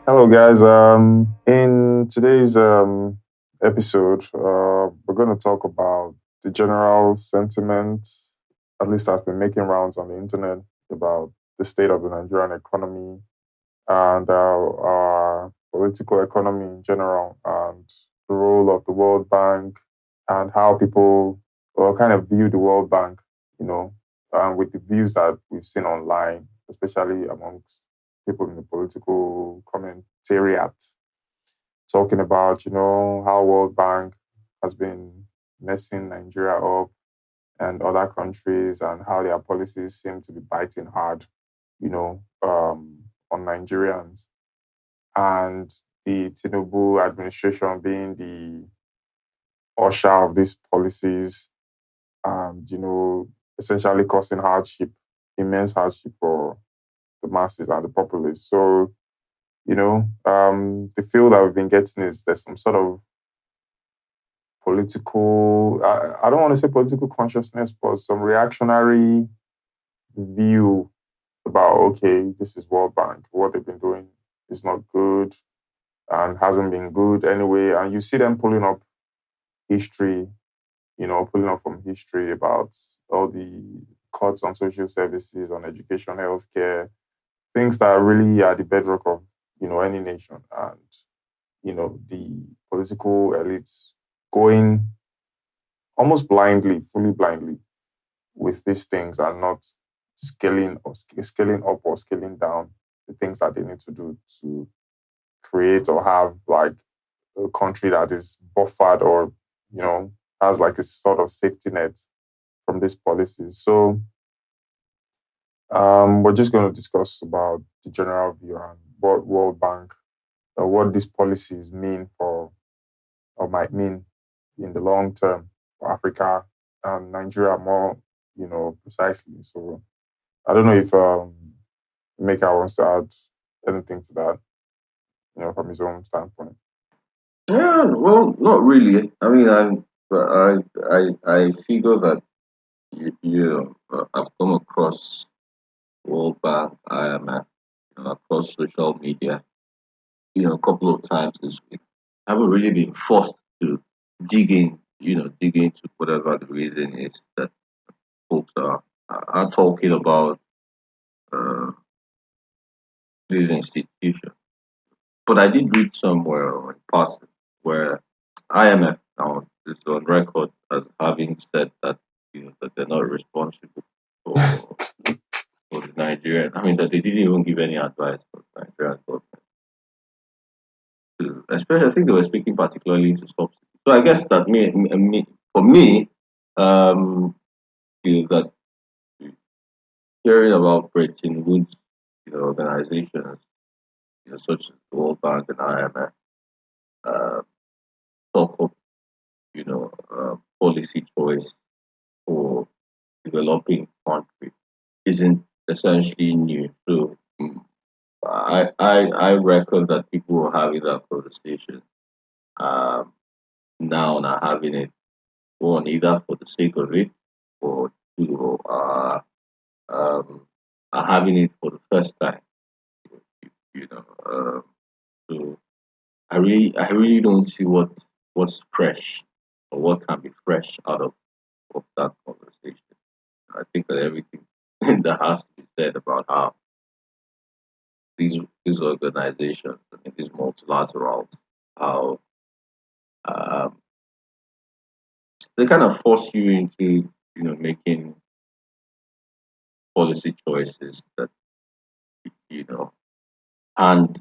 Hello, guys. In today's episode, we're going to talk about the general sentiment, at least that's been making rounds on the internet, about the state of the Nigerian economy and our political economy in general, and the role of the World Bank and how people kind of view the World Bank, with the views that we've seen online, especially amongst people in the political commentariat, talking about, how World Bank has been messing Nigeria up and other countries and how their policies seem to be biting hard, on Nigerians. And the Tinubu administration being the usher of these policies and, essentially causing hardship, immense hardship for the masses and the populace. So, the feel that we've been getting is there's some sort of political, I don't want to say political consciousness, but some reactionary view about, okay, this is World Bank. What they've been doing is not good and hasn't been good anyway. And you see them pulling up history, pulling up from history about all the cuts on social services, on education, healthcare, things that really are the bedrock of, any nation. And, the political elites going almost blindly, fully blindly with these things and not scaling up or scaling down the things that they need to do to create or have like a country that is buffered or has like a sort of safety net from these policies. So we're just going to discuss about the general view and what World Bank, what these policies mean for or might mean in the long term for Africa and Nigeria more, precisely. So I don't know if Meka wants to add anything to that, from his own standpoint. Yeah, well, not really. I mean, I figure that I've come across World Bank, IMF, across social media, a couple of times this week. I haven't really been forced to dig into whatever the reason is that folks are talking about uh, this institution. But I did read somewhere or in passing where IMF now is on record as having said that that they're not responsible for the Nigerian. I mean that they didn't even give any advice for the Nigerian government. Especially, I think they were speaking particularly into subsidy. So I guess that for me, um, that hearing about Bretton Woods, organizations, such as the World Bank and IMF, uh, talk of policy choice for developing country isn't essentially new. So I reckon that people who are having that conversation um, now are having it one either for the sake of it or two um, are having it for the first time. You know, so I really don't see what's fresh or what can be fresh out of that conversation. I think that everything that has to be said about how these these organizations, I mean, these multilaterals, how um, they kind of force you into making policy choices that you know and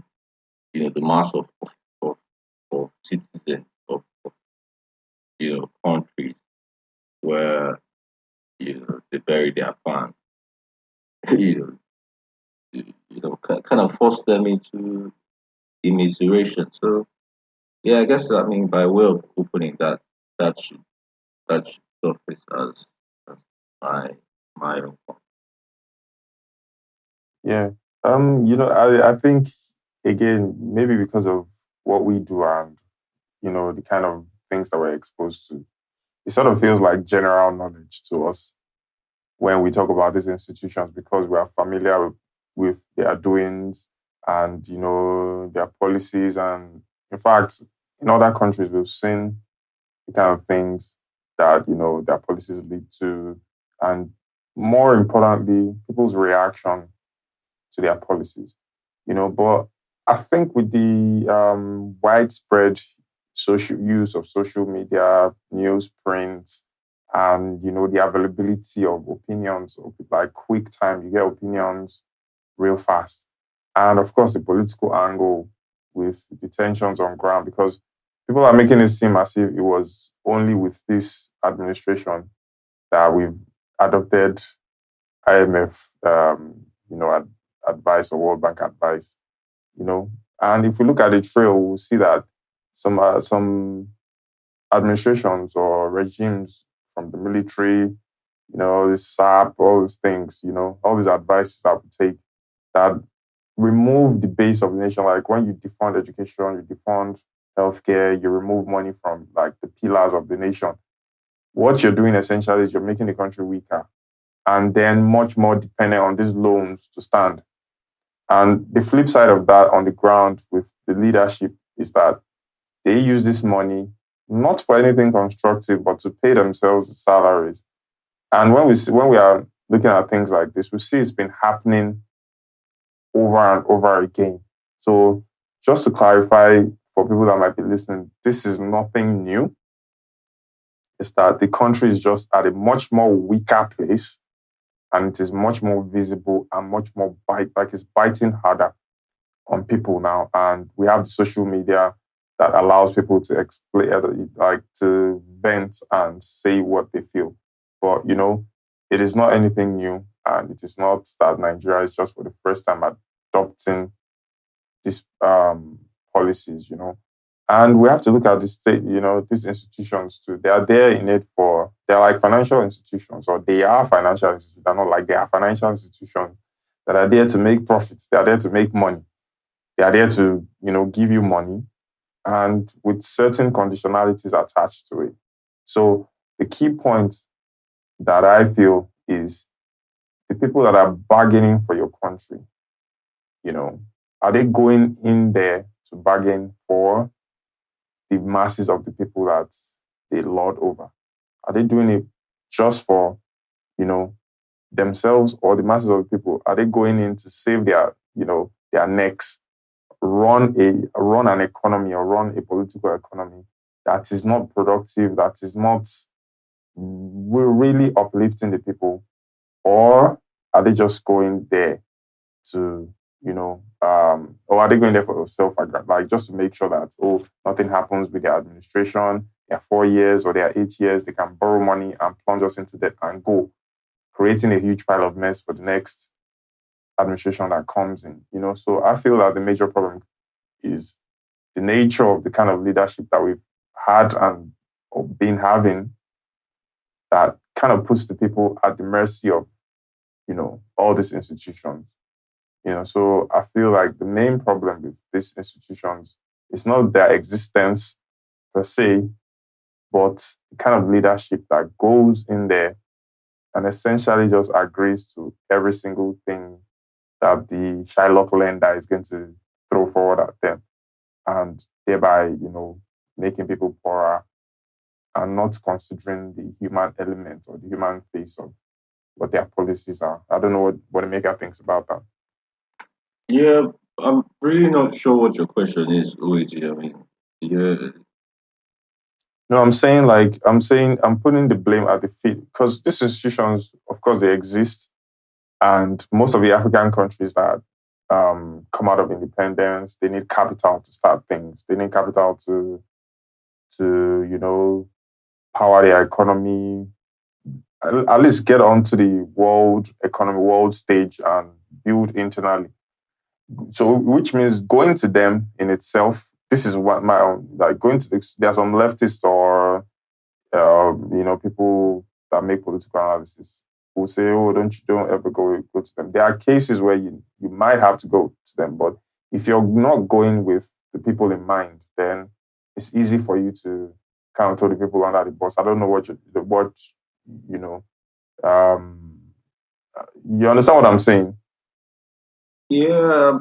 the mass of citizens of countries where they bury their funds, you know kind of force them into immiseration. So yeah, I guess I mean by way of opening that should that should surface as my own point. Yeah. I think again, maybe because of what we do and, the kind of things that we're exposed to, it sort of feels like general knowledge to us when we talk about these institutions because we are familiar with their doings and their policies. And in fact, in other countries, we've seen the kind of things that their policies lead to, and more importantly, people's reaction to their policies. But I think with the widespread social use of social media, newsprint, and the availability of opinions, of like quick time, you get opinions real fast, and of course the political angle with the tensions on ground, because people are making it seem as if it was only with this administration that we've adopted IMF, advice or World Bank advice. And if we look at the trail, we'll see that some administrations or regimes from the military, this SAP, all these things, all these advices that we take that remove the base of the nation. Like when you defund education, you defund healthcare, you remove money from like the pillars of the nation. What you're doing essentially is you're making the country weaker and then much more dependent on these loans to stand. And the flip side of that on the ground with the leadership is that they use this money not for anything constructive, but to pay themselves salaries. And when we are looking at things like this, we see it's been happening over and over again. So just to clarify for people that might be listening, this is nothing new. It's that the country is just at a much more weaker place, and it is much more visible and much more it's biting harder on people now. And we have the social media that allows people to explain, like to vent and say what they feel. But it is not anything new, and it is not that Nigeria is just for the first time adopting these policies. And we have to look at the state, these institutions too. They are there in it they're like financial institutions, or they are financial institutions. They're not like they are financial institutions that are there to make profits. They are there to make money. They are there to, give you money, and with certain conditionalities attached to it. So the key point that I feel is the people that are bargaining for your country, are they going in there to bargain for the masses of the people that they lord over? Are they doing it just for, themselves or the masses of the people? Are they going in to save their necks, run an economy or run a political economy that is not productive, that is not really uplifting the people? Or are they just going there to, or are they going there for like just to make sure that, nothing happens with their administration, their 4 years or their 8 years, they can borrow money and plunge us into debt and go, creating a huge pile of mess for the next administration that comes in, So I feel that the major problem is the nature of the kind of leadership that we've had and been having that kind of puts the people at the mercy of, all these institutions. So I feel like the main problem with these institutions is not their existence per se, but the kind of leadership that goes in there and essentially just agrees to every single thing that the Shylock lender is going to throw forward at them, and thereby, making people poorer and not considering the human element or the human face of what their policies are. I don't know what Emeka thinks about that. Yeah, I'm really not sure what your question is, Luigi. I mean, yeah, No, I'm putting the blame at the feet, because these institutions, of course, they exist, and most of the African countries that come out of independence, they need capital to start things. They need capital to power their economy, at least get onto the world economy, world stage, and build internally. So, which means going to them in itself. This is what going to. There are some leftists or people that make political analysis who say, "Oh, don't ever go to them." There are cases where you might have to go to them, but if you're not going with the people in mind, then it's easy for you to kind of throw the people under the bus. I don't know you understand what I'm saying? Yeah,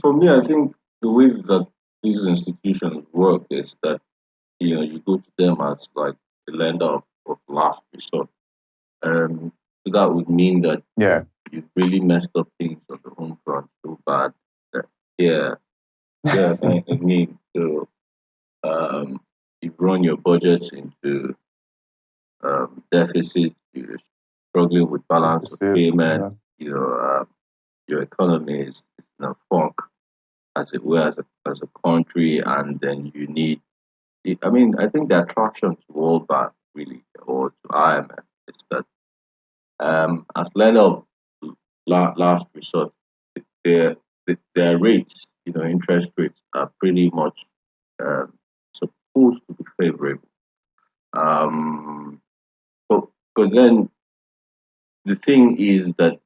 for me, I think the way that these institutions work is that you go to them as like the lender of last resort. So that would mean that Yeah. you've really messed up things on the home front so bad. That, yeah, yeah, I mean, so you've run your budgets into deficit, you're struggling with balance of Deficit. payment, Yeah. you know, your economy is in a funk, as it were, as a country, and then you need. I mean, I think the attraction to World Bank really, or to IMF, is that as lender of last resort, their their rates, interest rates are pretty much um, supposed to be favorable. Um, but then the thing is that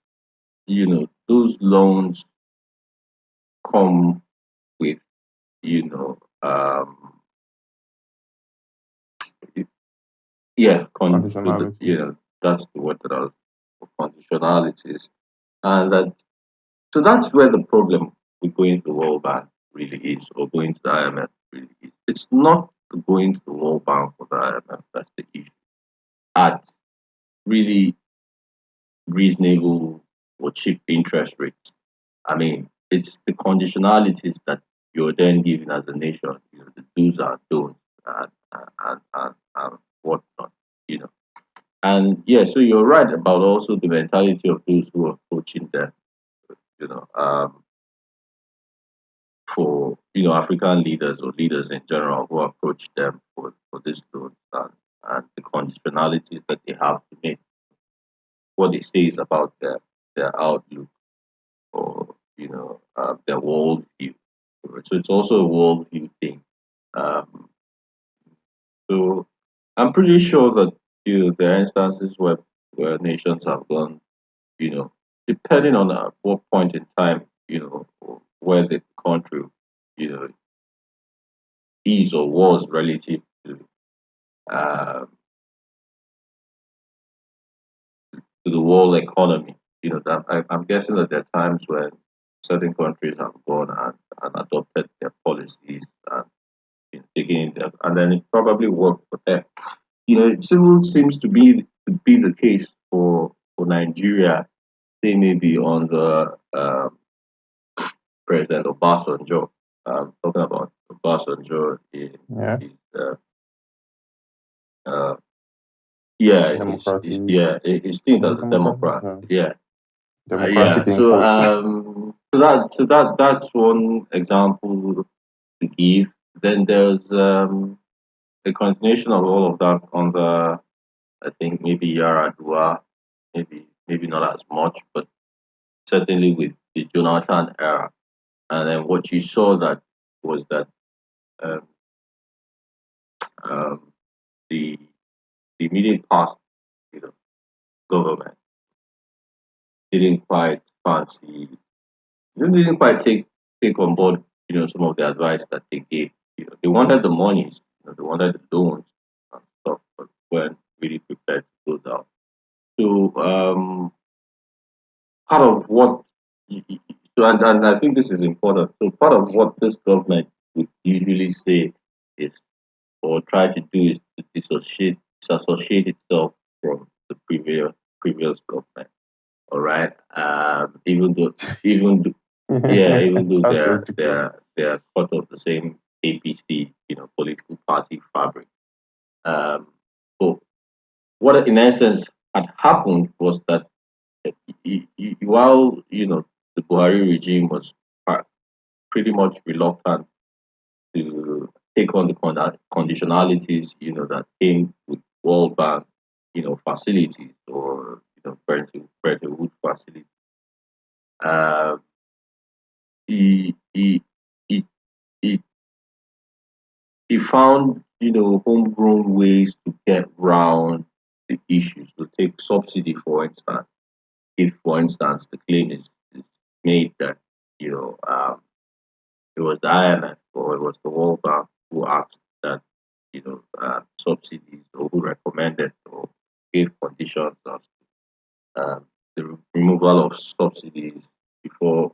those loans come with you know yeah, Conditionality. that's the word that I was conditionalities, and that so that's where the problem with going to the World Bank really is, or going to the IMF really is. It's not going to the World Bank or the IMF that's the issue. At really reasonable or cheap interest rates. I mean, it's the conditionalities that you're then given as a nation, the do's and don'ts and whatnot, you know. And yeah, so you're right about also the mentality of those who are approaching them, you know, for African leaders or leaders in general who approach them for this loan and the conditionalities that they have to make what they say is about their outlook or their worldview. So it's also a worldview thing. Um, so I'm pretty sure that there are instances where nations have gone, depending on what point in time, where the country, you know, is or was relative uh, to the world economy. That I'm guessing that there are times when certain countries have gone and adopted their policies and taking them, and then it probably worked for them. It still seems to be the case for Nigeria. They may be under President Obasanjo. Talking about Obasanjo Yeah. his uh, yeah, Democratic. his stint Was as it a democratic? Democrat. Yeah. Yeah, Democratic yeah. in So quotes. that's one example to give. Then there's a continuation of all of that on the I think maybe Yaradua, maybe not as much, but certainly with the Jonathan era. And then what you saw that was that um, um, the the immediate past, you know, government didn't quite fancy, didn't quite take on board, some of the advice that they gave. They wanted the monies, they wanted the loans and stuff, but weren't really prepared to go down. So part of what so and I think this is important. So part of what this government would usually say is or try to do is to disassociate itself from the previous government. All right. Even though yeah, even though That's so they're ridiculous. they're they're part of the same APC, political party fabric. Um, but what in essence had happened was that while the Buhari regime was pretty much reluctant to take on the conditionalities that came with World Bank facilities or Bretton Woods facilities. Uh, he, he he he he found homegrown ways to get round the issues. To take subsidy, for instance, if for instance the claim is made that you know um, it was the IMF or it was the World Bank who asked that subsidies or who recommended or gave conditions as the removal of subsidies before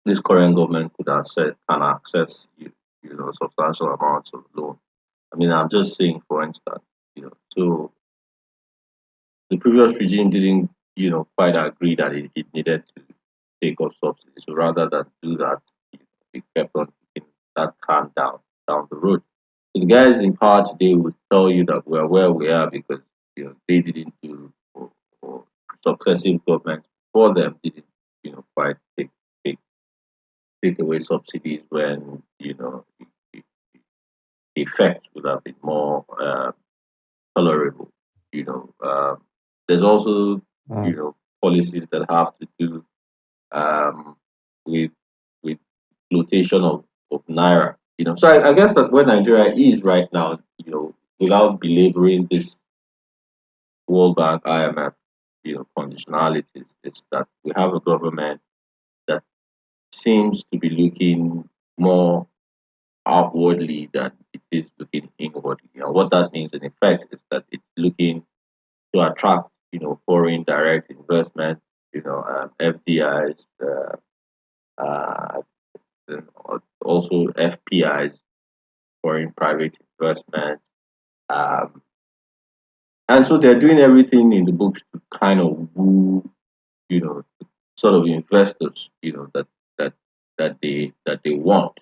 this current government could access substantial amounts of loan. I mean, I'm just saying, for instance, so the previous regime didn't quite agree that it needed to take up subsidies. So rather than do that, it kept on kicking that can down the road. So the guys in power today would tell you that we're where we are because they didn't do, or successive governments before them didn't quite take take away subsidies when the effect would have been more tolerable. There's also Mm. policies that have to do um, with with flotation of naira. So I guess that where Nigeria is right now, without belaboring this World Bank, IMF, conditionalities, it's that we have a government that seems to be looking more outwardly than it is looking inwardly. And what that means in effect is that it's looking to attract, foreign direct investment, FDIs, uh, and also FPIs, foreign private investment. Um, and so they're doing everything in the books to kind of woo, sort of investors, that that they want,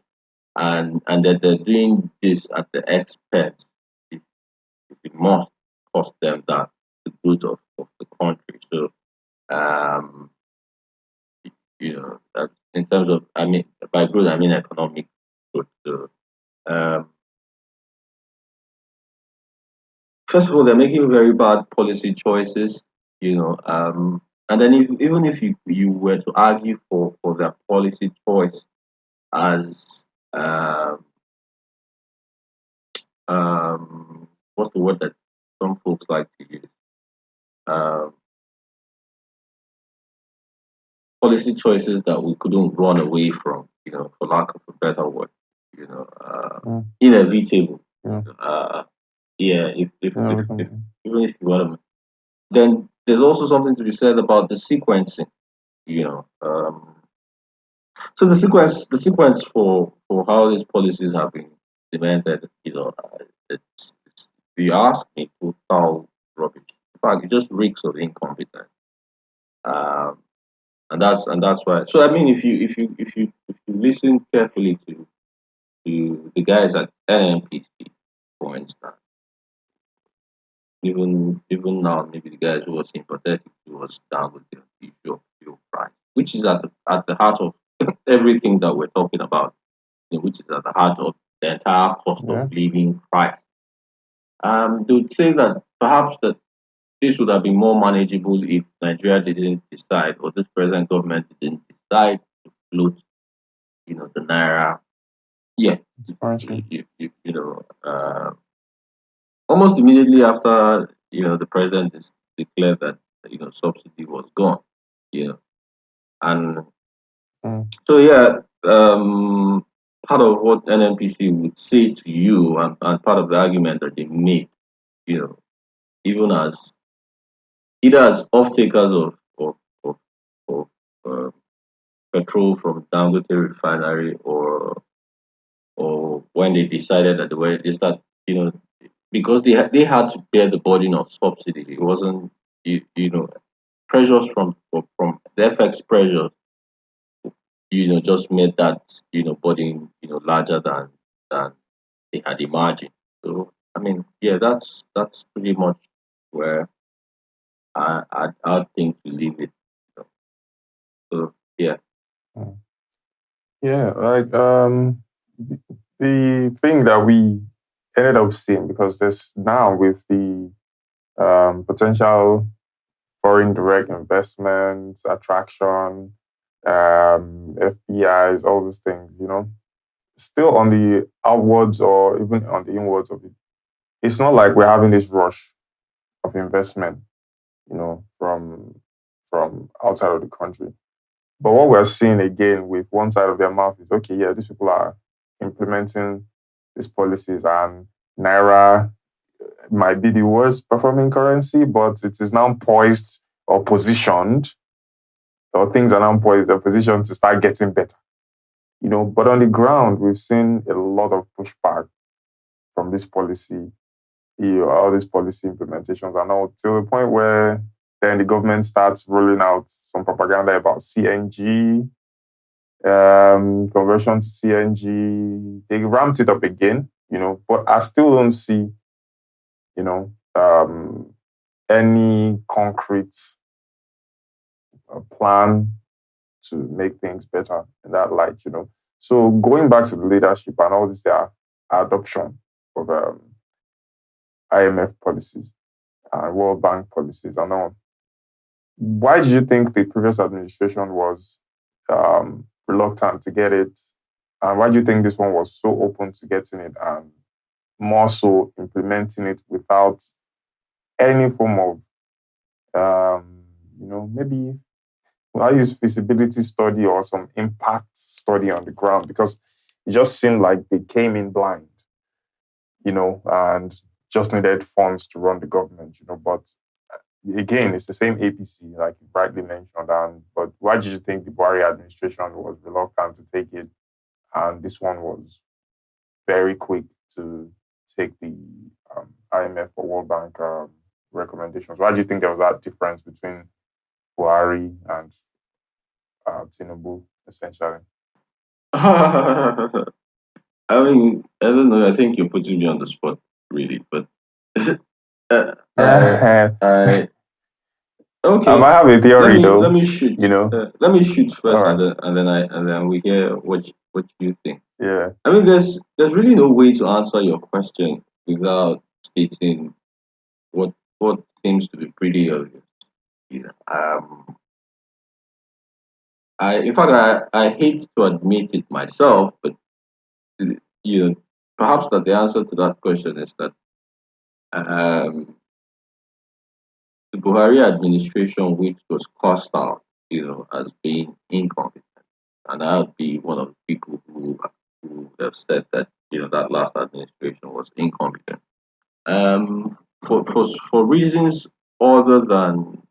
and that they're doing this at the expense. It must cost them that the good of the country. So um, in terms of, I mean, by growth I mean economic growth. So um, first of all, they're making very bad policy choices. And then even if you were to argue for their policy choice as um, what's the word that some folks like to use? Um, Policy choices that we couldn't run away from, for lack of a better word, Mm. inevitable. Yeah. Uh, yeah, Yeah. if even if you want to, then there's also something to be said about the sequencing. You know, so the sequence for how these policies have been implemented, if you ask me, total rubbish. In fact, it just reeks of incompetence. Um, and that's why. So I mean, if you listen carefully to the guys at NMPC, for instance, even now, maybe the guys who were sympathetic towards down with the issue of fuel price, which is at the heart of everything that we're talking about, which is at the heart of the entire cost of Yeah. living price. They would say that perhaps that this would have been more manageable if Nigeria didn't decide, or this present government didn't decide to float, the naira. Yeah, Expansion. almost immediately after the president declared that subsidy was gone. And Mm. so yeah, part of what NNPC would say to you, and part of the argument that they made, you know, even as either as off takers of uh, petrol from Dangote refinery, or when they decided that is that because they had to bear the burden of subsidy. It wasn't pressures from the FX pressure, just made that burden larger than they had imagined. So I mean, yeah, that's pretty much where I'd think to leave it. So yeah. Mm. Yeah. Like the thing that we ended up seeing, because there's now with the potential foreign direct investments, attraction, FPIs, all these things, still on the outwards or even on the inwards of it. It's not like we're having this rush of investment, from outside of the country. But what we're seeing again with one side of their mouth is, okay, yeah, these people are implementing these policies, and Naira might be the worst performing currency, but it is now poised or positioned or things are now poised, the position to start getting better. But on the ground, we've seen a lot of pushback from this policy, all these policy implementations, and all till the point where then the government starts rolling out some propaganda about CNG, conversion to CNG. They ramped it up again, but I still don't see, any concrete plan to make things better in that light, So going back to the leadership and all this, their adoption of IMF policies and World Bank policies and all. Why did you think the previous administration was reluctant to get it? And why do you think this one was so open to getting it and more so implementing it without any form of, maybe I use feasibility study or some impact study on the ground? Because it just seemed like they came in blind, and just needed funds to run the government, But again, it's the same APC, like you rightly mentioned. But why did you think the Buhari administration was reluctant to take it, and this one was very quick to take the IMF or World Bank recommendations? Why do you think there was that difference between Buhari and Tinubu, essentially? I mean, I don't know. I think you're putting me on the spot, really. But I I okay. might have a theory, Let though. me shoot. Let me shoot All first, right. and then we hear what you think. Yeah. I mean, there's really no way to answer your question without stating what seems to be pretty obvious. In fact, I hate to admit it myself, but you know, perhaps that the answer to that question is that um, the Buhari administration, which was cast out, as being incompetent, and I would be one of the people who have said that that last administration was incompetent. For reasons other than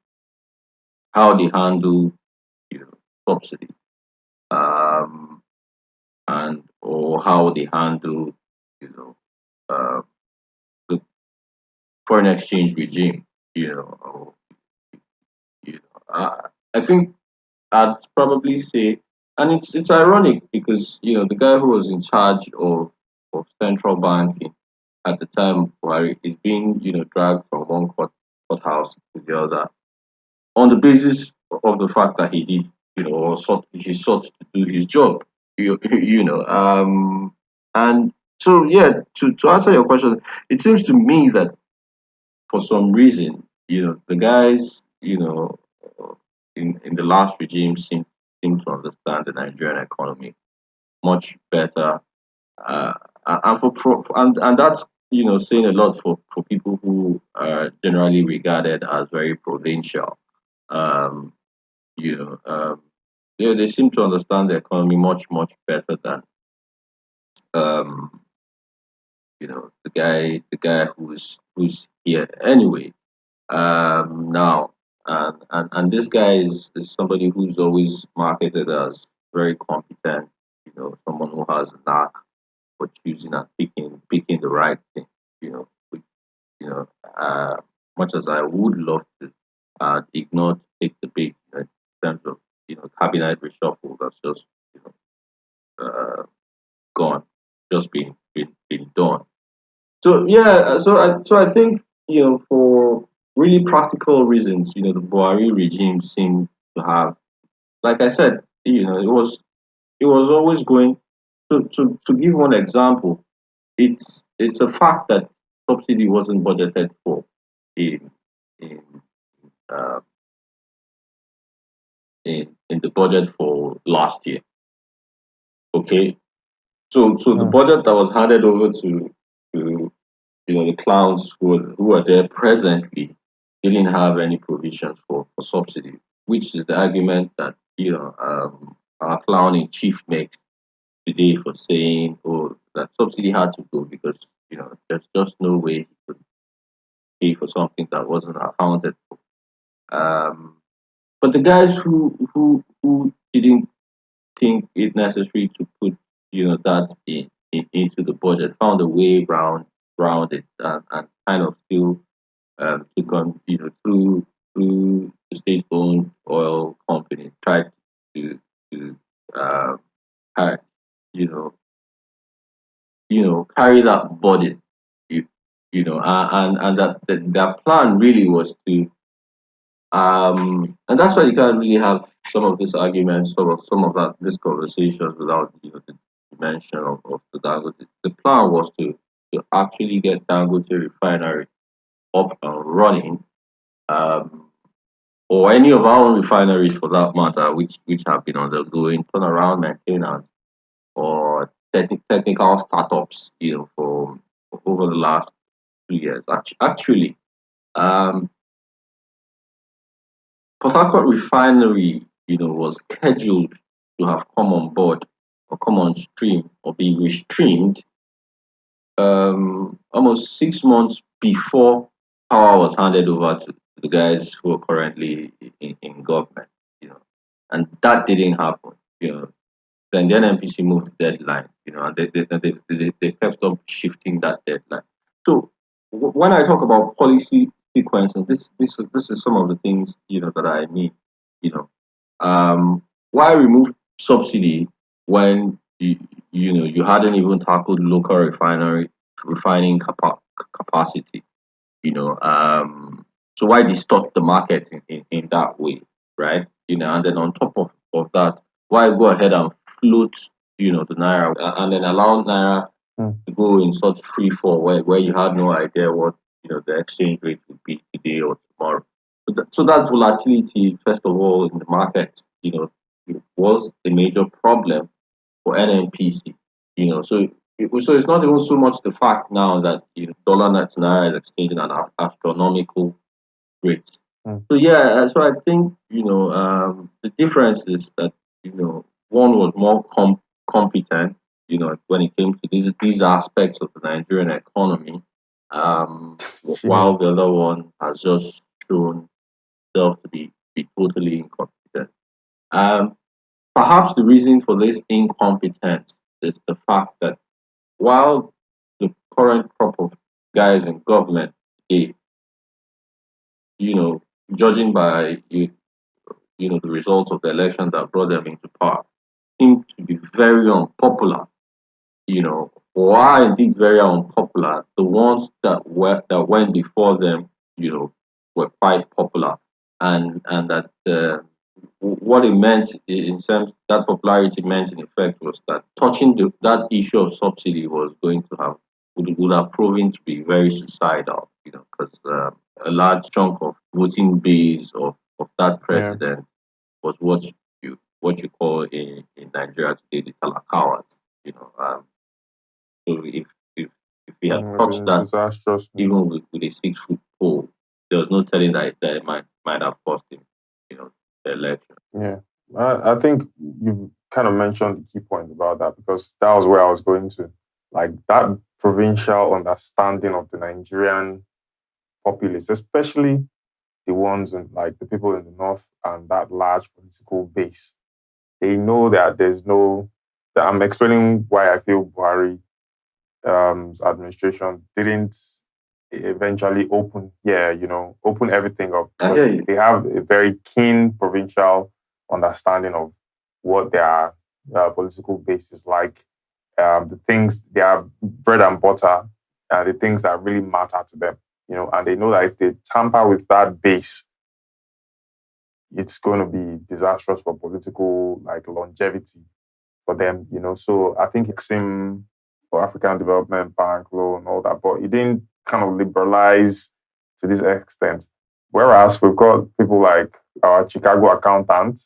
how they handle subsidy, um, and or how they handle you know uh, the foreign exchange regime. Or, I think I'd probably say, and it's ironic because the guy who was in charge of central banking at the time, Buhari, is being dragged from one courthouse to the other on the basis of the fact that he did or he sought to do his job. And so yeah, to answer your question, it seems to me that for some reason, the guys, in the last regime seem to understand the Nigerian economy much better, uh, and that's saying a lot for people who are generally regarded as very provincial. Um, you know, um, they seem to understand the economy much better than um, the guy who's here anyway. Now, and this guy is somebody who's always marketed as very competent. Someone who has a knack for choosing and picking the right thing. Which, you know, uh, much as I would love to ignore to take the bait in terms of cabinet reshuffle that's just gone, just been done. So yeah, so I think for really practical reasons, the Buhari regime seemed to have, like I said, it was always going. To give one example, it's a fact that subsidy wasn't budgeted for in in uh, in the budget for last year. Okay, so the Mm. budget that was handed over to the clowns who are there presently didn't have any provisions for subsidy, which is the argument that our clown in chief makes today for saying, oh, that subsidy had to go because there's just no way he could pay for something that wasn't accounted for. Um, But the guys who didn't think it necessary to put that into the budget found a way round it, and kind of still took on through the state-owned oil company tried to uh, carry, you know carry that burden, you, and that their plan really was to, and that's why you can't really have some of these arguments, some of that these conversations without the dimension of the Dangote. The plan was to actually get Dangote refinery up and running, um, or any of our own refineries for that matter, which have been undergoing turnaround maintenance or technical startups, for over the last 2 years. Actually, um, Port Harcourt refinery, was scheduled to have come on board or come on stream or be restreamed almost 6 months before power was handed over to the guys who are currently in government, and that didn't happen. Then the NNPC moved the deadline, and they kept on shifting that deadline. So when I talk about policy sequencing, this is some of the things that I mean. You know, why remove subsidy when you hadn't even tackled local refining capacity? So why distort the market in that way, right? And then on top of that, why go ahead and float the naira, and then allow naira Mm. to go in such free fall where you had no idea what the exchange rate would be today or tomorrow. So that volatility, first of all, in the market, it was a major problem for NNPC. So it's not even so much the fact now that dollar net to naira is exchanging an astronomical rate. Mm. So yeah, so I think the difference is that one was more competent, when it came to these aspects of the Nigerian economy, Yeah. while the other one has just shown itself to be totally incompetent. Um, Perhaps the reason for this incompetence is the fact that while the current crop of guys in government, they, you know, judging by the results of the election that brought them into power, seem to be very unpopular. Or are indeed very unpopular. The ones that went before them, were quite popular, and that what it meant in sense that popularity meant in effect was that touching that issue of subsidy was going to have would have proven to be very suicidal, because a large chunk of voting base of that Yeah. president was what you call in Nigeria today the talakawas. So if he had It touched was that disastrous. even with a 6 foot pole, there was no telling that it might have cost him, the election. Yeah. I think you kind of mentioned the key point about that, because that was where I was going to. Like that provincial understanding of the Nigerian populace, especially the ones in like the people in the north and that large political base. They know that there's no. That I'm explaining why I feel Buhari administration didn't eventually open everything up, I hear because you. they have a very keen provincial understanding of what their political base is like, the things, their bread and butter, the things that really matter to them, and they know that if they tamper with that base, it's going to be disastrous for political like longevity for them, So I think Exim for African Development Bank loan and all that, but it didn't kind of liberalize to this extent. Whereas we've got people like our Chicago accountant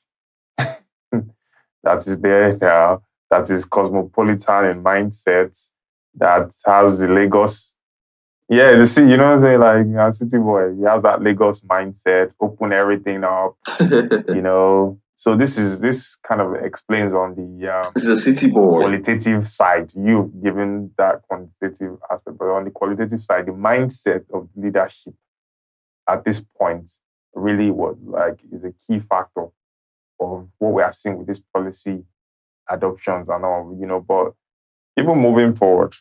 that is there now, that is cosmopolitan in mindset, that has the Lagos. Yeah, what I'm saying? Like a city boy, he has that Lagos mindset, open everything up, So this kind of explains on the It's a city boy. qualitative side. You've given that quantitative aspect, but on the qualitative side, the mindset of leadership at this point really what like is a key factor of what we are seeing with these policy adoptions and all, but even moving forward,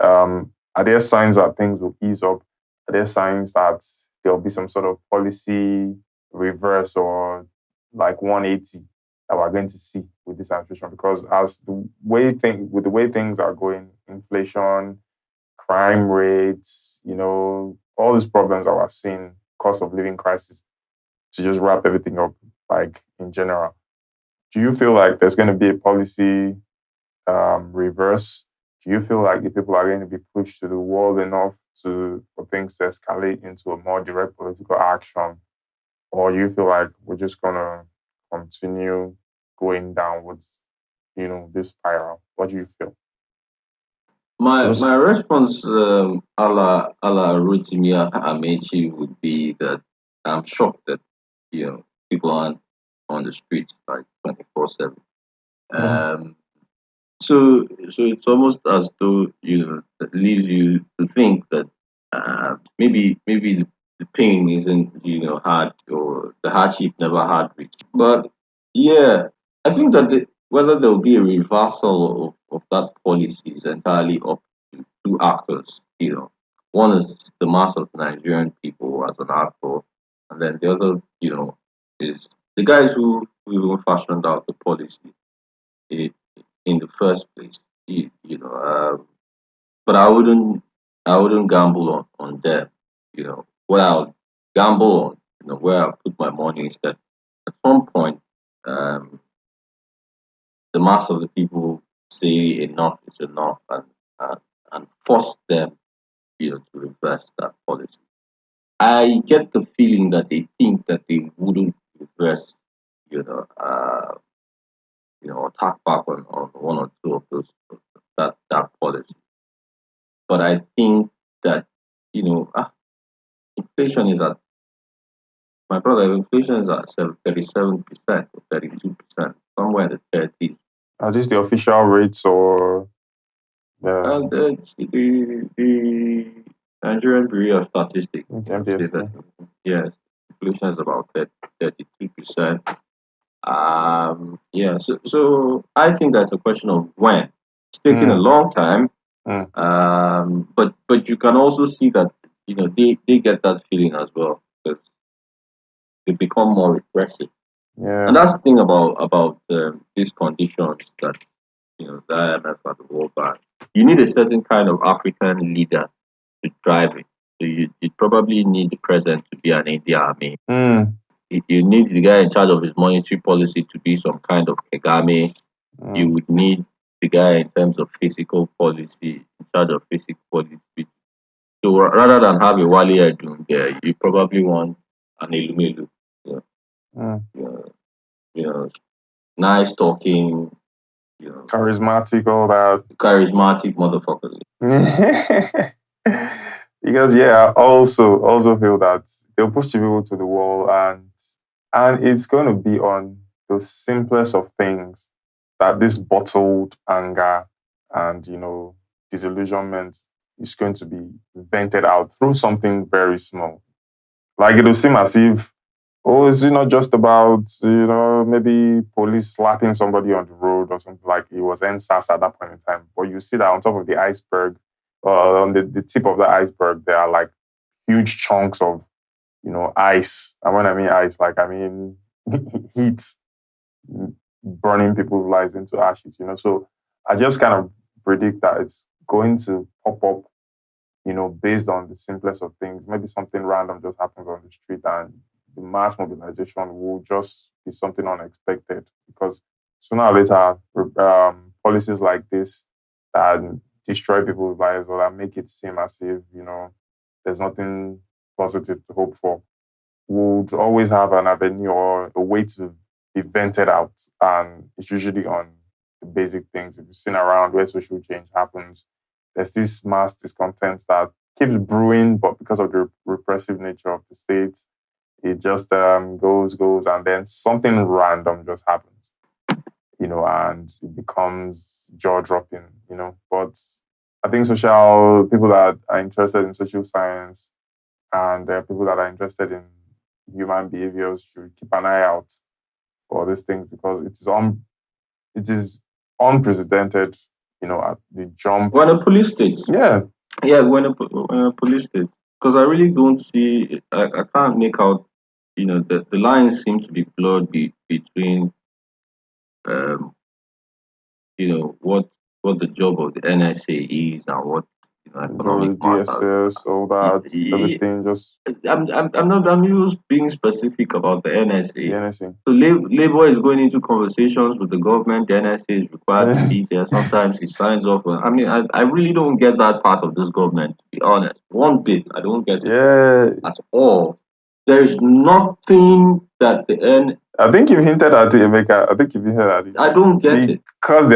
are there signs that things will ease up? Are there signs that there'll be some sort of policy reverse or like 180 that we're going to see with this administration? Because as with the way things are going, inflation, crime rates, all these problems that we're seeing, cost of living crisis, to just wrap everything up, like in general, do you feel like there's going to be a policy reverse? Do you feel like the people are going to be pushed to the wall enough for things to escalate into a more direct political action? Or you feel like we're just going to continue going downwards, this spiral? What do you feel? My response, a la Rotimi Amechi, would be that I'm shocked that people aren't on the streets like 24/7. Mm, Um, so it's almost as though that leaves you to think that maybe the pain isn't hard, or the hardship never had reached. But yeah, I think that whether there will be a reversal of that policy is entirely up to two actors. One is the mass of Nigerian people as an actor, and then the other is the guys who even fashioned out the policy i- in the first place. But I wouldn't gamble on them. What I'll gamble on, where I put my money is that at some point, um, the mass of the people say enough is enough, and force them, to reverse that policy. I get the feeling that they think that they wouldn't reverse, you know, uh, attack back on one or two of those that policy. But I think that inflation is at my brother. Inflation is at 37% or 32%, somewhere in the 30s. are these the official rates or And the the Nigerian Bureau of Statistics, say MPS? that yes, inflation is about 32%. Yeah, so I think that's a question of when. It's taking a Mm, long time. mm, But you can also see that they get that feeling as well, because they become more repressive. And yeah. that's the thing about these conditions that the IMF and the World Bank. You need a certain kind of African leader to drive it. So you probably need the president to be an India army. Mm, You need the guy in charge of his monetary policy to be some kind of Kagame. You mm. would need the guy in terms of physical policy, in charge of physical policy. So rather than have a Wale Edun there, you probably want an Elumelu. You know, Mm. you know, you know, nice talking, you know, Charismatic, all that. charismatic motherfuckers. Because yeah, I also feel that they'll push people to the wall, and it's going to be on the simplest of things that this bottled anger and disillusionment is going to be vented out through something very small. Like it'll seem as if, oh, is it not just about, maybe police slapping somebody on the road or something, like it was NSAS at that point in time. But you see that on top of the iceberg, on the tip of the iceberg, there are like huge chunks of, ice. And when I mean ice, like I mean heat burning people's lives into ashes. So I just kind of predict that it's going to pop up based on the simplest of things. Maybe something random just happens on the street and the mass mobilization will just be something unexpected because sooner or later, policies like this that destroy people's lives or that make it seem as if, there's nothing positive to hope for would always have an avenue or a way to be vented out. And it's usually on the basic things. If you've seen around where social change happens, there's this mass discontent that keeps brewing, but because of the repressive nature of the state, it just goes, and then something random just happens, and it becomes jaw dropping. But I think social people that are interested in social science and there are people that are interested in human behaviors should keep an eye out for these things because it is unprecedented, at the jump. When a police state, Yeah, yeah, when a police state, because I really don't see, I can't make out, the lines seem to be blurred between, um, what the job of the NSA is and what economic the matters. DSS, all that, everything, just I'm not just being specific about the the NSA. NSA. So Labor is going into conversations with the government. The NSA is required to be there. Sometimes he signs off. I mean, I really don't get that part of this government, to be honest. One bit, I don't get it Yeah, at all. There is nothing that the N. I think you've hinted at it, Emeka. I think you've hinted at it. I don't get it. Because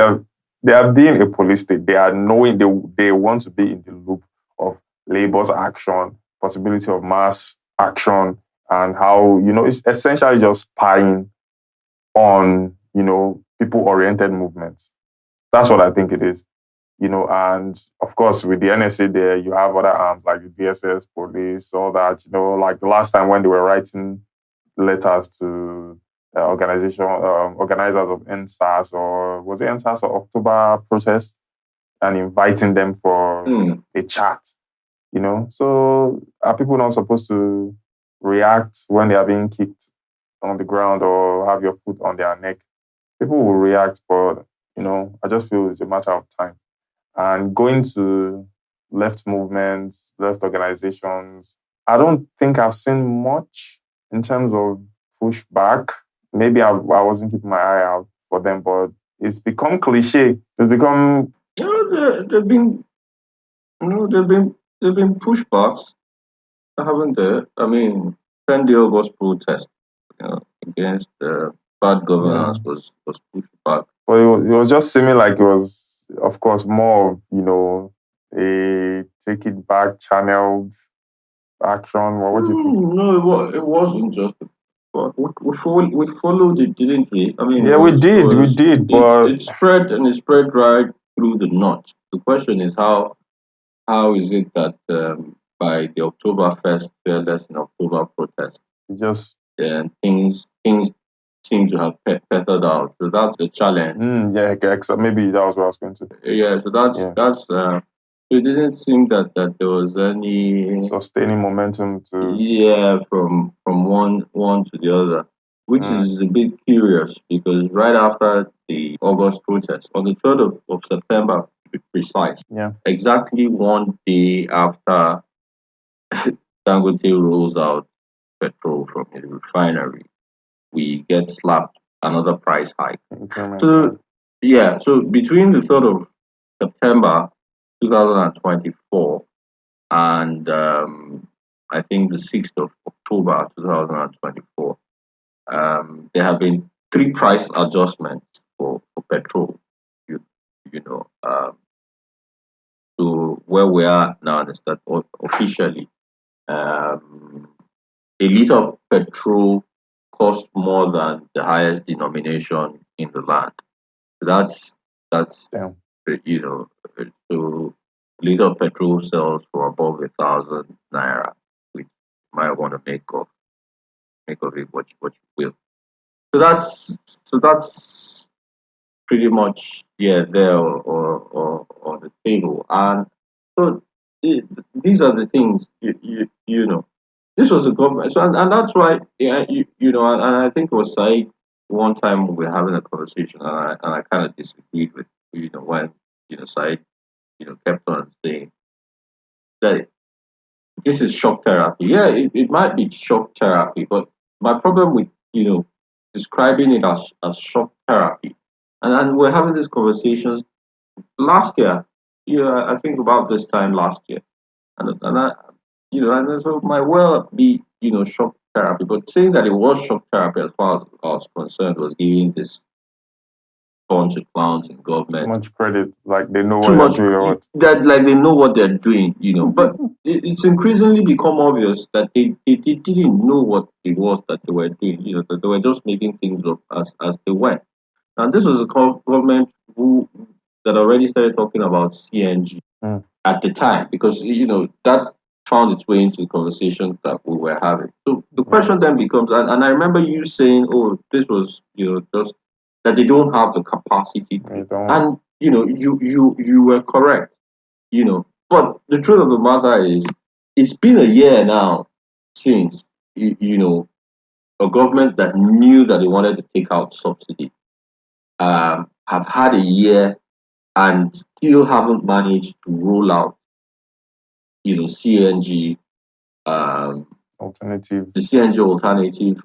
they are being a police state. They are knowing they want to be in the loop of labor's action, possibility of mass action, and how, it's essentially just spying on, people-oriented movements. That's what I think it is. And of course, with the NSA there, you have other arms like the DSS, police, all that, like the last time when they were writing letters to organizers of NSAS, or was it NSAS or October protest, and inviting them for a chat, So are people not supposed to react when they are being kicked on the ground or have your foot on their neck? People will react, but, I just feel it's a matter of time. And going to left movements, left organizations, I don't think I've seen much in terms of pushback. Maybe I wasn't keeping my eye out for them, but it's become cliche. It's become There've been, there've been pushbacks, haven't there? I mean, 10 August protest, against bad governance was pushed back. But it was just seeming like it was, of course, more of, a take it back channeled action. What would you think? No, it wasn't just. But we followed it, didn't we? I mean, Yeah, we did, but it spread and it spread right through the north. The question is how is it that by the October 1st, fearless in October protest, just and things seem to have petered out. So that's the challenge. Maybe that was what I was going to. Yeah, so that's it didn't seem that there was any sustaining momentum from one to the other, which is a bit curious because right after the August protest, on the 3rd of September, to be precise, exactly one day after Dangote rolls out petrol from his refinery, we get slapped another price hike. So between the 3rd of September 2024 and I think the 6th of October 2024, there have been 3 price adjustments for petrol. You know, to where we are now is that officially, a liter of petrol costs more than the highest denomination in the land. That's Damn. So liter of petrol sells for above 1,000 naira, which you might want to make of it what you will. So that's pretty much there or on the table. And so these are the things you know. This was a government, so and that's why and I think it was Said one time we were having a conversation, and I kind of disagreed with when Said kept on saying that this is shock therapy. Yeah, it might be shock therapy, but my problem with describing it as shock therapy, and we're having these conversations last year. I think about this time last year, and I and so it might well be shock therapy, but saying that it was shock therapy as far as I was concerned was giving this bunch of clowns in government too much credit, like they know too what much they're doing. that like they know what they're doing, but it's increasingly become obvious that they didn't know what it was that they were doing, that they were just making things up as they went. And this was a government that already started talking about CNG at the time, because that found its way into the conversation that we were having. So the question then becomes, and I remember you saying, "Oh, this was just that they don't have the capacity They to," don't. and you were correct. But the truth of the matter is, it's been a year now since a government that knew that they wanted to take out subsidy have had a year and still haven't managed to roll out CNG, Alternative. the CNG alternative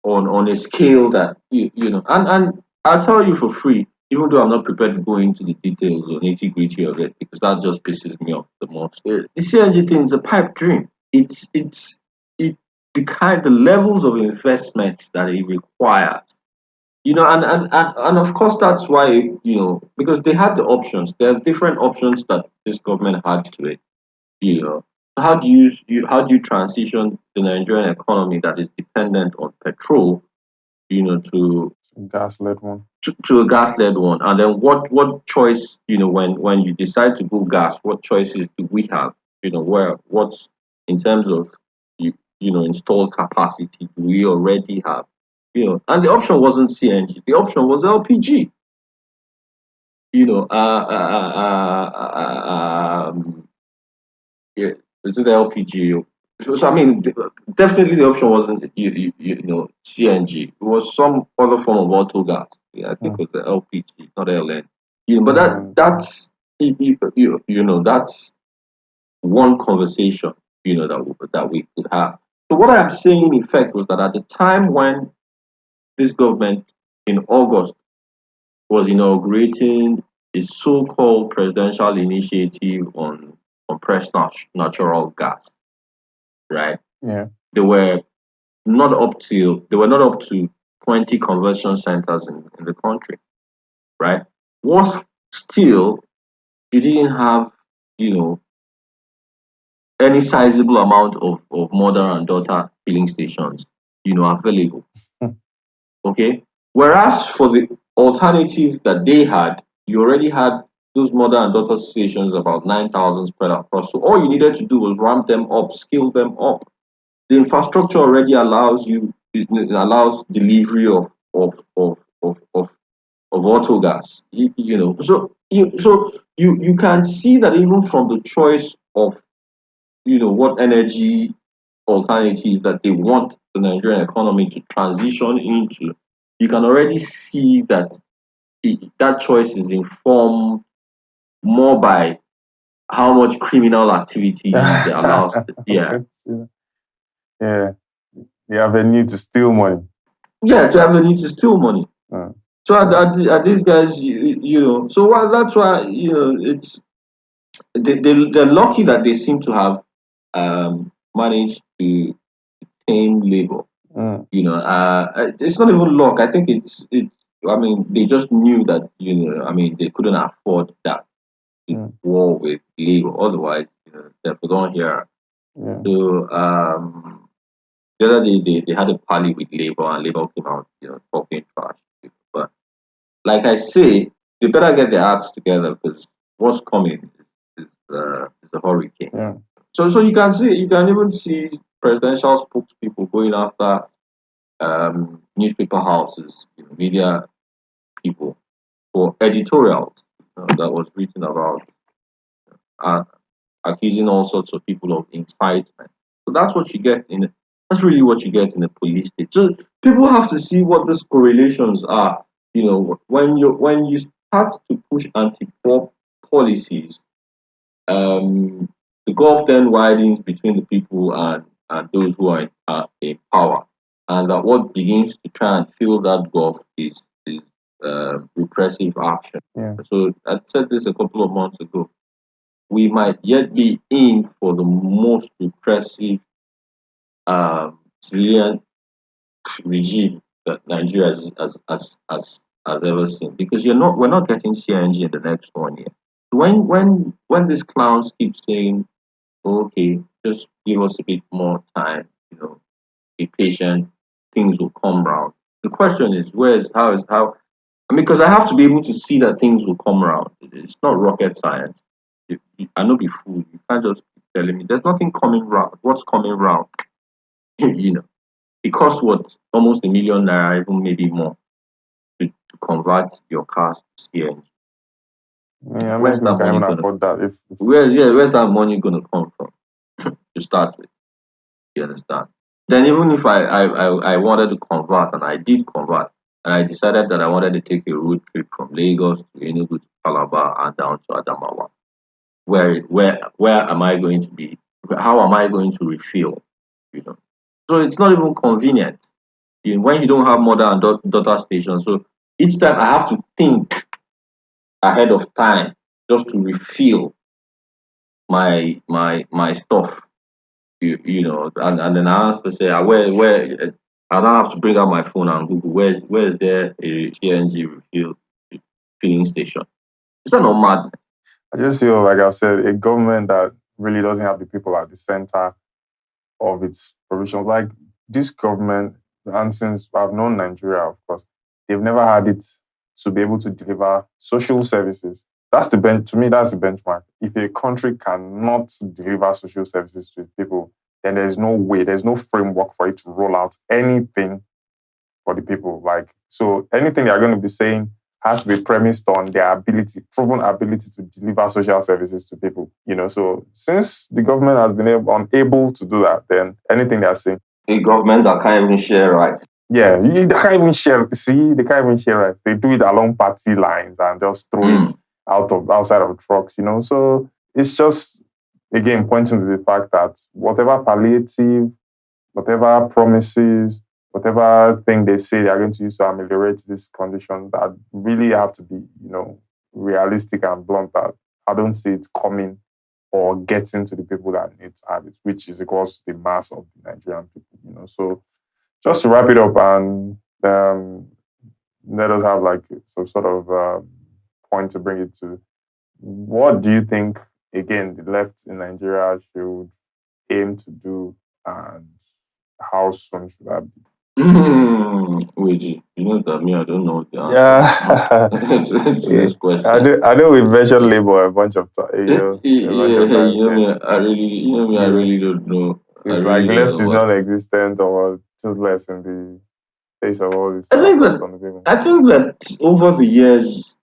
on a scale that and I'll tell you for free, even though I'm not prepared to go into the details or nitty-gritty of it because that just pisses me off the most. The CNG thing is a pipe dream. It the levels of investment that it requires. And of course that's why, because they had the options. There are different options that this government had to it. You know, how do you transition the Nigerian economy that is dependent on petrol, to Gas-led one. a gas-led one, and then what choice, when you decide to go gas, what choices do we have? What's in terms of installed capacity do we already have? And the option wasn't CNG. The option was LPG. You know, yeah, is it LPG? So I mean, definitely the option wasn't CNG. It was some other form of auto gas. Yeah, I think it was the LPG, not LN. But that's that's one conversation that we could have. So what I'm saying, in fact, was that at the time when this government in August was inaugurating a so-called presidential initiative on compressed natural gas, right? Yeah. They were not up to 20 conversion centers in the country, right? Was still you didn't have, you know, any sizable amount of mother and daughter filling stations, available. Okay. Whereas for the alternative that they had, you already had those mother and daughter stations about 9,000 spread across. So all you needed to do was ramp them up, scale them up. The infrastructure already allows it allows delivery of auto gas. So you can see that even from the choice of what energy alternative that they want the Nigerian economy to transition into, you can already see that that choice is informed more by how much criminal activity it allows. Yeah, Yeah. You have a need to steal money. yeah, to have the need to steal money. So are these guys, so that's why it's they're lucky that they seem to have managed to tame labor. It's not even luck. I think I mean, they just knew that I mean, they couldn't afford that war with labor. Otherwise, they would on here. Yeah. So the other day they had a party with labor, and labor came out, talking trash. But like I say, they better get their acts together because what's coming is a hurricane. Yeah. So you can even see presidential spokespeople going after newspaper houses, media people for editorials that was written about uh, accusing all sorts of people of incitement. So that's really what you get in a police state. So people have to see what these correlations are. When you start to push anti-poor policies, the gulf then widens between the people and those who are in power, and that what begins to try and fill that gulf is repressive action. Yeah. So I said this a couple of months ago. We might yet be in for the most repressive civilian regime that Nigeria has ever seen. Because we're not getting CNG in the next 1 year. When these clowns keep saying, okay, just give us a bit more time, be patient, things will come round. The question is, how? I mean, because I have to be able to see that things will come around. It's not rocket science. I know be fooled. You can't just telling me there's nothing coming round. What's coming round? you know, it costs what almost ₦1 million, even maybe more, to convert your cars to CNG. Yeah, many Where's people that can money even gonna? afford that. If Where's that money gonna come from to start with? You understand? Then even if I wanted to convert and I did convert and I decided that I wanted to take a road trip from Lagos to Enugu to Calabar and down to Adamawa, where am I going to be? How am I going to refill? You know, so it's not even convenient when you don't have mother and daughter stations. So each time I have to think ahead of time just to refill my stuff. And then I asked to say, where I now have to bring out my phone and Google where's there a CNG refill filling station? Is that not mad? I just feel like I've said, a government that really doesn't have the people at the center of its provisions. Like this government, and since I've known Nigeria, of course, they've never had it to be able to deliver social services. That's to me, that's the benchmark. If a country cannot deliver social services to people, then there's no way, there's no framework for it to roll out anything for the people. Like, so anything they're going to be saying has to be premised on their ability, proven ability to deliver social services to people. So since the government has been unable to do that, then anything they're saying, a government that can't even share rights. Yeah, they can't even share. See, they can't even share rights. They do it along party lines and just throw it outside of trucks. So it's just again pointing to the fact that whatever palliative, whatever promises, whatever thing they say they are going to use to ameliorate this condition, that really have to be, realistic and blunt. That I don't see it coming or getting to the people that need to have it, which is equals to the mass of the Nigerian people. So just to wrap it up and let us have like some sort of point to bring it to. What do you think, again, the left in Nigeria should aim to do, and how soon should that be? Wait, you know that me, I don't know the Yeah, answer to this question. I know we mentioned labor a bunch of times, a bunch of Yeah, times. I really don't know. I It's like really don't left know is what. non-existent or toothless in the face of all these I think assets that on the table. I think that over the years,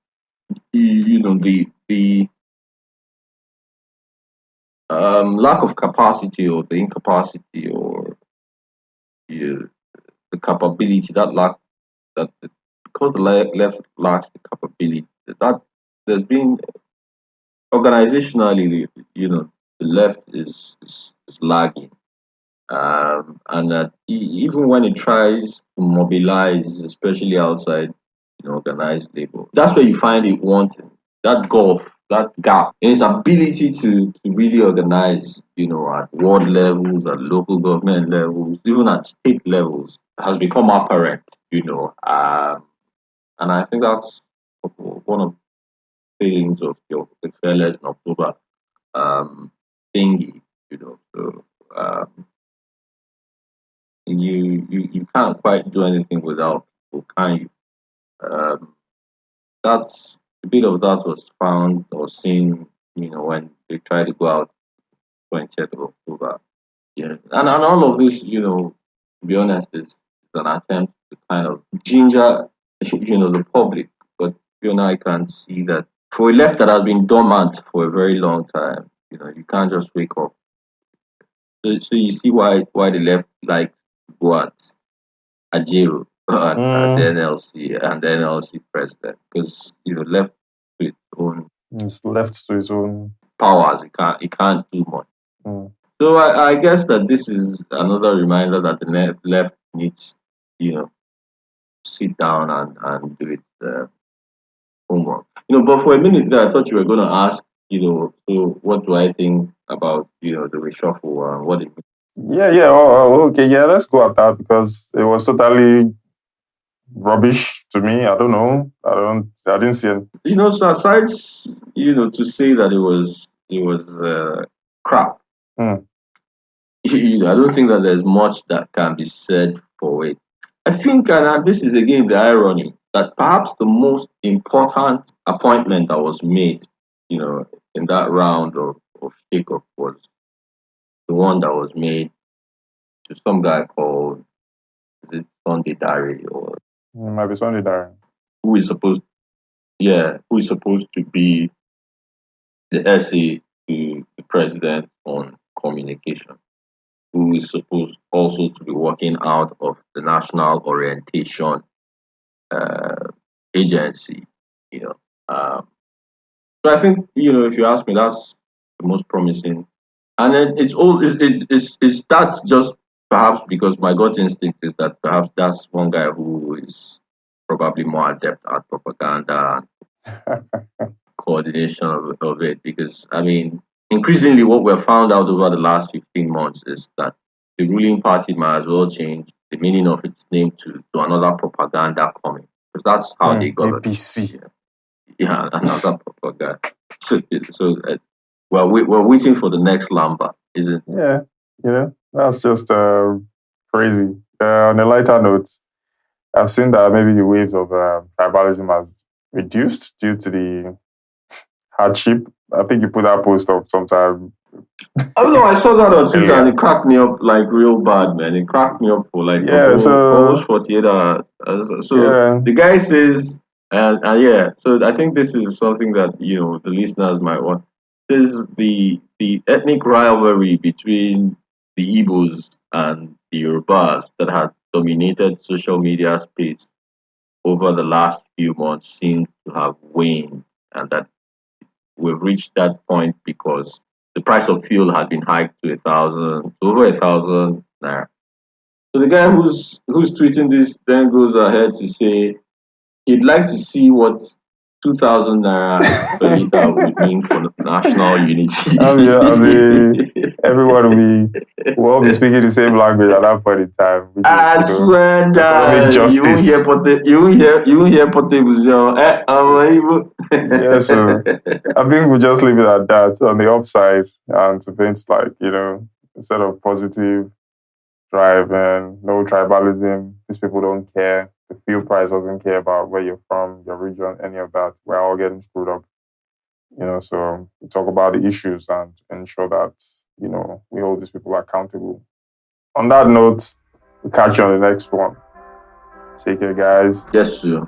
the lack of capacity or the incapacity or the, the capability that because the left lacks the capability that there's been organizationally, the left is lagging, and that even when it tries to mobilize, especially outside, organized labor, that's where you find it wanting that gulf, that gap in its ability to really organize, at world levels, at local government levels, even at state levels, has become apparent, and I think that's one of the things of the fairness in October um, thingy, So you can't quite do anything without people, can you? Um, that's a bit of that was found or seen, when they tried to go out 20th of October. Yeah, and all of this, to be honest, is an attempt to kind of ginger, the public. But you and I can see that for a left that has been dormant for a very long time, you can't just wake up. So you see why the left like to go at Ajero and the NLC and the NLC president, because left to its own It's left to its own powers, it can't do much. Mm. So I guess that this is another reminder that the left needs, sit down and do its homework. But for a minute there, I thought you were going to ask, so what do I think about, the reshuffle and what it means? Yeah. Okay. Yeah, let's go at that because it was totally rubbish to me. I don't know. I didn't see it. So aside, to say that it was crap, Mm. I don't think that there's much that can be said for it. I think, and this is again the irony, that perhaps the most important appointment that was made, in that round of shake-up was the one that was made to some guy called, is it Sunday Diary, or It might be Sunday Darren. who is supposed who is supposed to be the essay to the president on communication, who is supposed also to be working out of the National Orientation uh, Agency. You know, so I think, if you ask me, that's the most promising, and it's all it's that, just perhaps because my gut instinct is that perhaps that's one guy who is probably more adept at propaganda coordination of it, because I mean, increasingly what we've found out over the last 15 months is that the ruling party might as well change the meaning of its name to another propaganda coming, because that's how they govern. APC. Yeah, another propaganda. So we're waiting for the next Lamba, isn't it? Yeah, that's just crazy. On a lighter note, I've seen that maybe the waves of tribalism have reduced due to the hardship. I think you put that post up sometime. Oh no, I saw that on Twitter and earlier. it cracked me up like real bad, man. It cracked me up for like the Yeah, whole almost so 48 hours. So yeah, the guy says, and yeah, so I think this is something that the listeners might want. This is the ethnic rivalry between the Igbos and the Yorubas that has dominated social media space over the last few months seems to have waned, and that we've reached that point because the price of fuel had been hiked to over 1,000 naira. So the guy who's tweeting this then goes ahead to say he'd like to see what 2,000 naira per liter would mean for national as unity. everyone we all be speaking the same language at that point in time, which is I swear economic that justice. you won't hear portables, yo. Yeah, so I think we just leave it at that on the upside, and to paint like instead of positive drive and no tribalism, these people don't care. The fuel price doesn't care about where you're from, your region, any of that. We're all getting screwed up. So we talk about the issues and ensure that we hold these people accountable. On that note, we'll catch you on the next one. Take care, guys. Yes, sir.